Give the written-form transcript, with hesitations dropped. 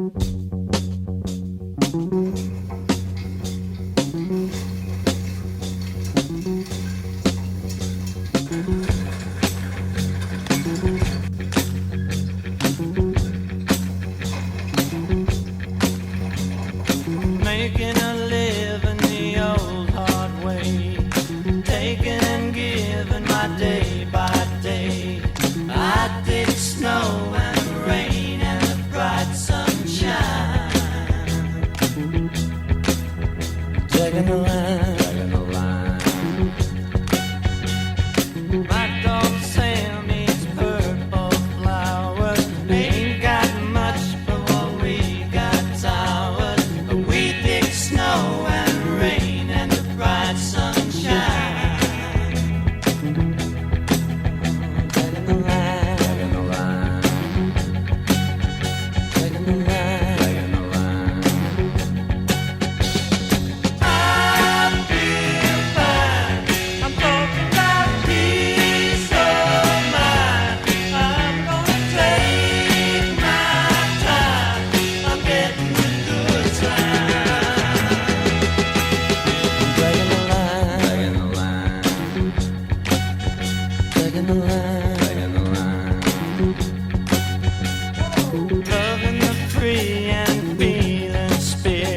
Making a living the old hard way, taking and giving my day by day. I did snow and rain and the bright sunshine. Taking the line, taking the line. My dog Sam eats purple flowers. Ain't got much, but what we got towers. We dig snow and rain and the bright sunshine. Taking the line, taking the line, taking the line, taking the line. I feel fine. I'm talking about peace of mind. I'm gonna take my time. I'm getting the good time. Taking the line, taking the line, taking the line, taking the line.